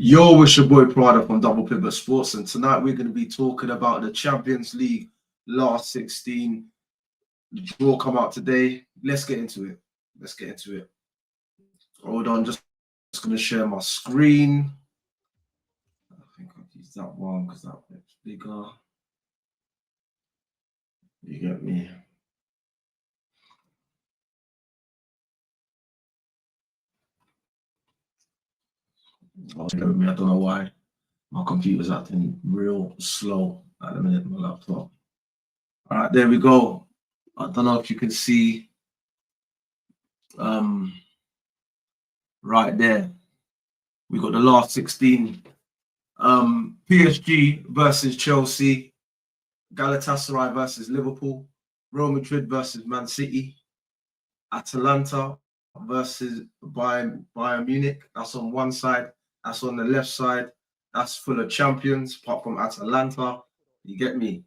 Yo, it's your boy Prada from Double Pivot Sports, and tonight we're going to be talking about the Champions League last 16. The draw come out today. Let's get into it. Let's get into it. Hold on, just going to share my screen. I think I'll use that one because that bit's bigger. You get me? I don't know why my computer's acting real slow at the minute, my laptop. All right, there we go. I don't know if you can see right there. We got the last 16. PSG versus Chelsea, Galatasaray versus Liverpool, Real Madrid versus Man City, Atalanta versus Bayern Munich. That's on one side. That's on the left side. That's full of champions, apart from Atalanta. You get me?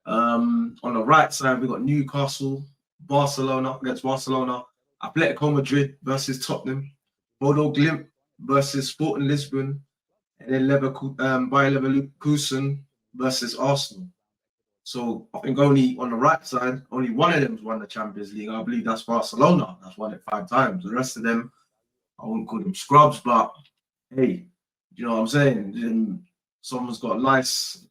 On the right side, we got Newcastle, Barcelona against Barcelona, Atletico Madrid versus Tottenham, Bodo Glimt versus Sporting Lisbon, and then Bayer Leverkusen versus Arsenal. So I think only on the right side, only one of them's won the Champions League. I believe that's Barcelona. That's won it 5 times. The rest of them, I wouldn't call them scrubs, but hey, you know what I'm saying? And someone's got a nice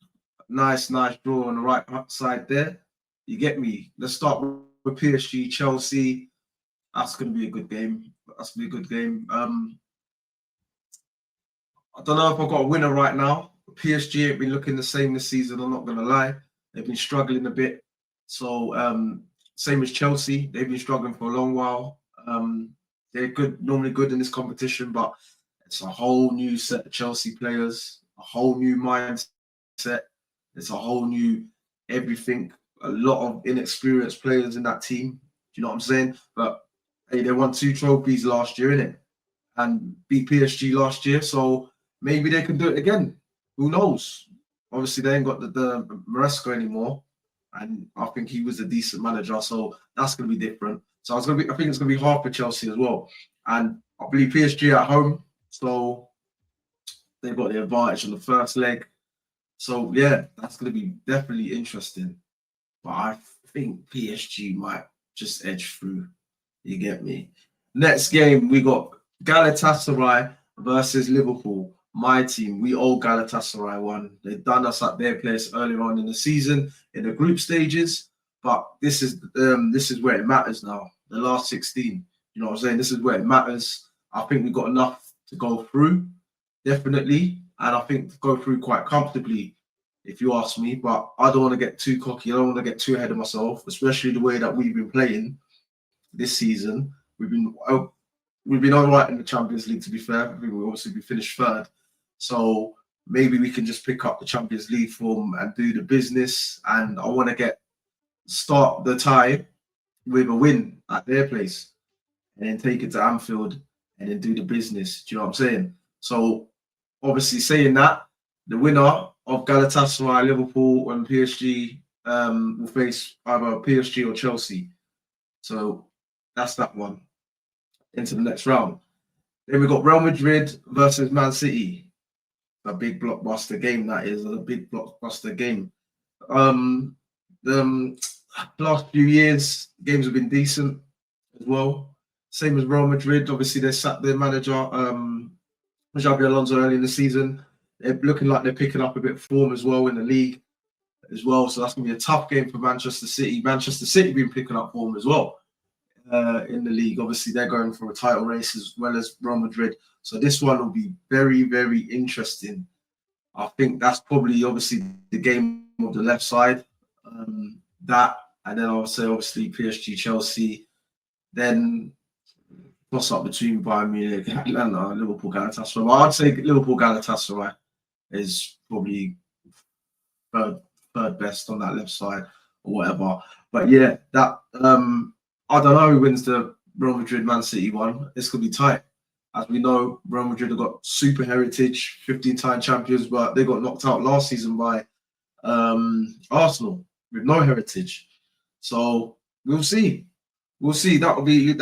draw on the right side there. You get me? Let's start with PSG, Chelsea. That's going to be a good game. That's going to be a good game. I don't know if I've got a winner right now. PSG ain't been looking the same this season, I'm not going to lie. They've been struggling a bit. So, same as Chelsea. They've been struggling for a long while. They're normally good in this competition, but it's a whole new set of Chelsea players, a whole new mindset. It's a whole new everything. A lot of inexperienced players in that team. Do you know what I'm saying? But hey, they won 2 trophies last year, innit? And beat PSG last year. So maybe they can do it again. Who knows? Obviously, they ain't got the Maresca anymore. And I think he was a decent manager. So that's going to be different. So I think it's going to be hard for Chelsea as well. And I believe PSG at home. So they've got the advantage on the first leg. So yeah, that's going to be definitely interesting. But I think PSG might just edge through. You get me? Next game, we got Galatasaray versus Liverpool. My team, we owe Galatasaray one. They've done us at their place earlier on in the season in the group stages. But this is where it matters now. The last 16. You know what I'm saying? This is where it matters. I think we've got enough to go through, definitely. And I think to go through quite comfortably, if you ask me. But I don't want to get too cocky. I don't want to get too ahead of myself, especially the way that we've been playing this season. We've been all right in the Champions League, to be fair. I think we finished 3rd. So maybe we can just pick up the Champions League form and do the business. And I want to start the tie with a win at their place and then take it to Anfield and then do the business. Do you know what I'm saying? So obviously saying that, the winner of Galatasaray, Liverpool and PSG will face either PSG or Chelsea. So that's that one. Into the next round. Then we got Real Madrid versus Man City. A big blockbuster game, that is. A big blockbuster game. The last few years, games have been decent as well. Same as Real Madrid. Obviously, they sacked their manager, Xabi Alonso, early in the season. They're looking like they're picking up a bit of form as well in the league as well. So that's going to be a tough game for Manchester City. Manchester City been picking up form as well in the league. Obviously, they're going for a title race as well as Real Madrid. So this one will be very, very interesting. I think that's probably obviously the game of the left side. That, and then I would say obviously PSG, Chelsea. Then toss up between Bayern Munich, Atlanta, Liverpool, Galatasaray. Well, I'd say Liverpool, Galatasaray is probably third best on that left side or whatever. But yeah, that I don't know who wins the Real Madrid Man City one. This could be tight. As we know, Real Madrid have got super heritage, 15-time champions, but they got knocked out last season by Arsenal with no heritage. So we'll see. We'll see. That'll be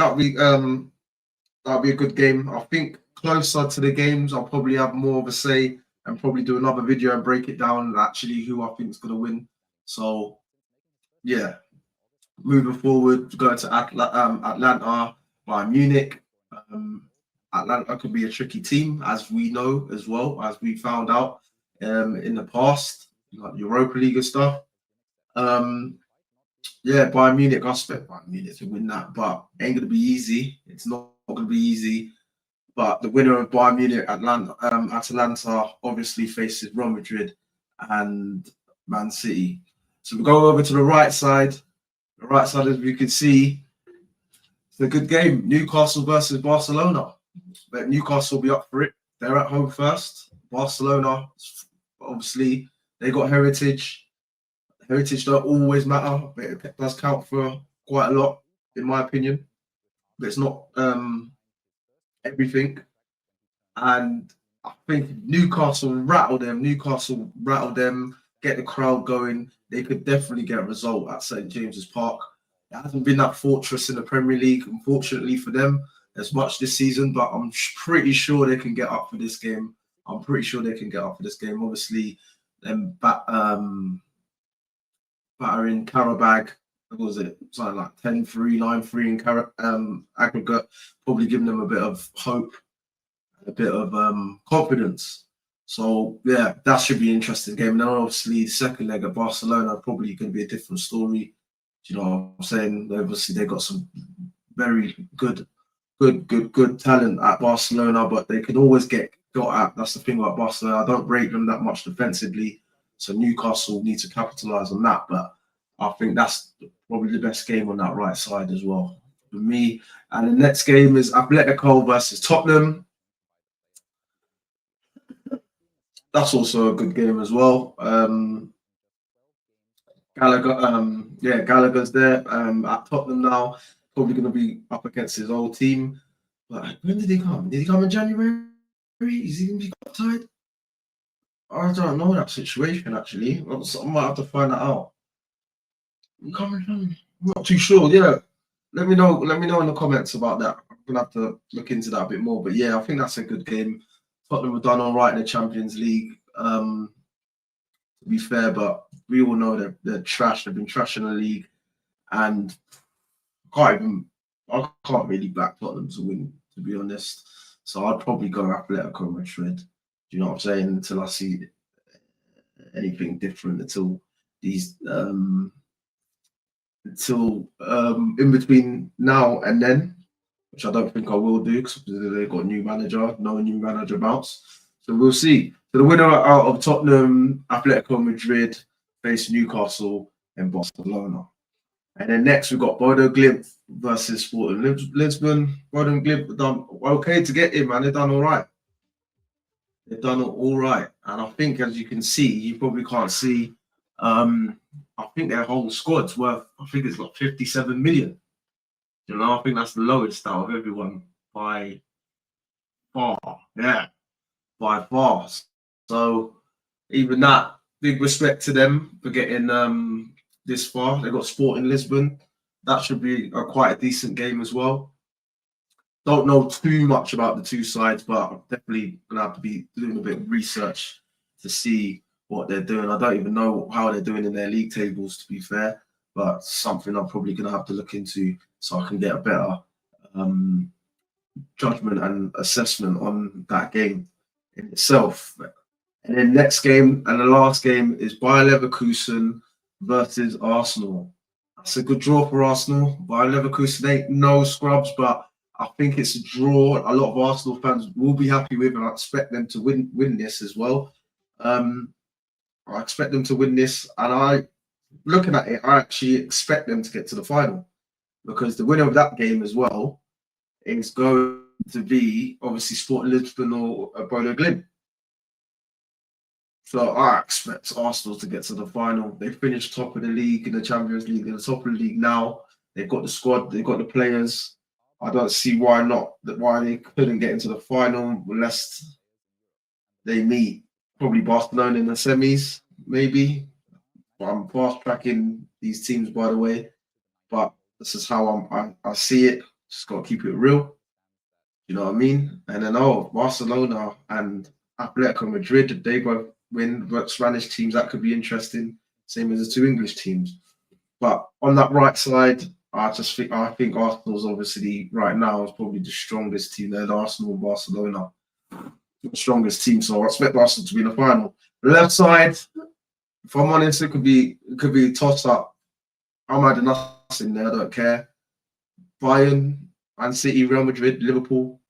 that'll be a good game. I think closer to the games, I'll probably have more of a say and probably do another video and break it down actually who I think is going to win. So yeah, moving forward, going to Atlanta, Bayern Munich. Um, Atlanta could be a tricky team, as we know as well, as we found out in the past, like Europa League and stuff. Yeah, Bayern Munich, I expect Bayern Munich to win that, but ain't going to be easy. It's not going to be easy. But the winner of Bayern Munich, Atalanta, obviously faces Real Madrid and Man City. So we go over to the right side. The right side, as we can see, it's a good game. Newcastle versus Barcelona. But Newcastle will be up for it. They're at home first. Barcelona, obviously, they got heritage. Heritage don't always matter, but it does count for quite a lot, in my opinion. But it's not everything. And I think Newcastle rattled them, get the crowd going. They could definitely get a result at St. James's Park. It hasn't been that fortress in the Premier League, unfortunately for them, as much this season, but I'm pretty sure they can get up for this game. Obviously, them battering Karabag, what was it? Something like 10-3, 9-3 in aggregate, probably giving them a bit of hope, a bit of confidence. So yeah, that should be an interesting game. And then obviously the second leg at Barcelona probably going to be a different story. Do you know what I'm saying? Obviously they got some very good talent at Barcelona, but they can always get got at. That's the thing about Barcelona. I don't rate them that much defensively, so Newcastle need to capitalise on that. But I think that's probably the best game on that right side as well for me. And the next game is Atletico versus Tottenham. That's also a good game as well. Gallagher's there at Tottenham now. Probably going to be up against his old team. But when did he come? Did he come in January? Is he going to be tied? I don't know that situation actually. I might have to find that out. I'm not too sure. Yeah, let me know. Let me know in the comments about that. I'm gonna have to look into that a bit more. But yeah, I think that's a good game. Tottenham have done all right in the Champions League. To be fair, but we all know they're trash. They've been trash in the league, and I can't really back Tottenham to win, to be honest. So I'd probably go Atletico Madrid. Do you know what I'm saying? Until I see anything different, until these in between now and then, which I don't think I will do because they've got a new manager, no new manager bounce. So we'll see. So the winner out of Tottenham, Atletico Madrid face Newcastle and Barcelona. And then next we've got Bodo Glimt versus Sporting Lisbon. Bodo Glimt have done okay to get in, man. They've done all right. They've done all right. And I think, as you can see, you probably can't see, I think their whole squad's worth, I think it's like 57 million. You know, I think that's the lowest out of everyone by far. Yeah, by far. So even that, big respect to them for getting this far. They got Sporting Lisbon. That should be quite a decent game as well. Don't know too much about the two sides, but I'm definitely gonna have to be doing a bit of research to see what they're doing. I don't even know how they're doing in their league tables, to be fair, but something I'm probably gonna have to look into so I can get a better judgment and assessment on that game in itself. And then next game and the last game is Bayer Leverkusen versus Arsenal. That's a good draw for Arsenal. Bayer Leverkusen ain't no scrubs, but I think it's a draw. A lot of Arsenal fans will be happy with, and I expect them to win this as well. I expect them to win this, and looking at it, I actually expect them to get to the final because the winner of that game as well is going to be obviously Sporting Lisbon or Bodo Glimt. So I expect Arsenal to get to the final. They finished top of the league in the Champions League. They're the top of the league now. They've got the squad. They've got the players. I don't see why they couldn't get into the final unless they meet probably Barcelona in the semis, maybe. But I'm fast tracking these teams, by the way. But this is how I see it. Just got to keep it real. You know what I mean? And then Barcelona and Atletico Madrid, they both win. But Spanish teams, that could be interesting. Same as the two English teams. But on that right side, I think Arsenal's obviously right now is probably the strongest team. They're Arsenal and Barcelona, the strongest team. So I expect Arsenal to be in the final. The left side, if I'm honest, it could be a toss up. I'm adding us in there. I don't care. Bayern, Man City, Real Madrid, Liverpool,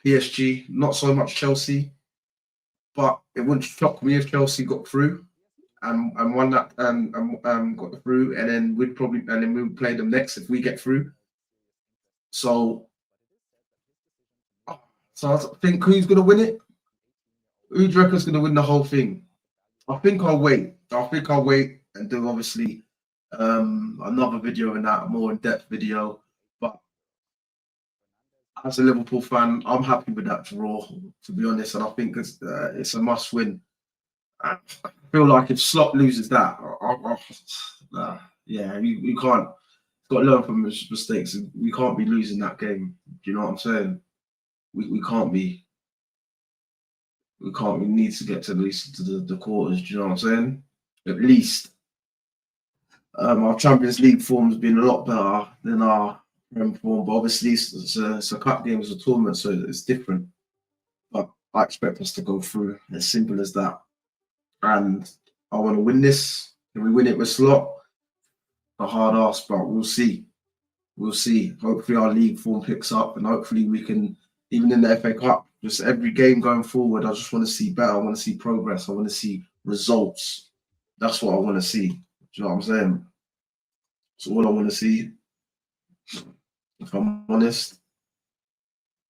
PSG. Not so much Chelsea, but it wouldn't shock me if Chelsea got through and won that got through, and then we would play them next if we get through. So, so I think who's gonna win it? Who do you reckon's gonna win the whole thing? I think I'll wait. And do obviously another video in that more in-depth video. But as a Liverpool fan, I'm happy with that draw, to be honest, and I think it's a must-win. I feel like if Slot loses that, yeah, you can't. Got to learn from his mistakes. We can't be losing that game. Do you know what I'm saying? We can't be. We can't. We need to get to at least to the quarters. Do you know what I'm saying? At least our Champions League form's been a lot better than our Prem form, but obviously it's a cup game, it's a tournament, so it's different. But I expect us to go through. As simple as that. And I want to win this. Can we win it with Slot? A hard ask, but we'll see. We'll see. Hopefully our league form picks up, and hopefully we can, even in the FA Cup, just every game going forward, I just want to see better. I want to see progress. I want to see results. That's what I want to see. Do you know what I'm saying? That's all I want to see. If I'm honest,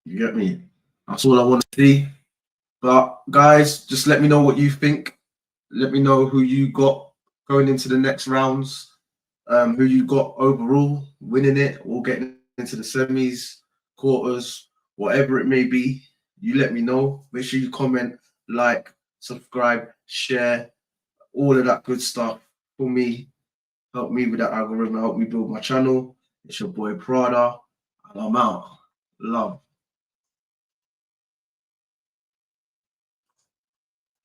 you get me? That's all I want to see. But guys, just let me know what you think. Let me know who you got going into the next rounds, who you got overall winning it or getting into the semis, quarters, whatever it may be. You let me know. Make sure you comment, like, subscribe, share, all of that good stuff for me. Help me with that algorithm, help me build my channel. It's your boy Prada, and I'm out. Love.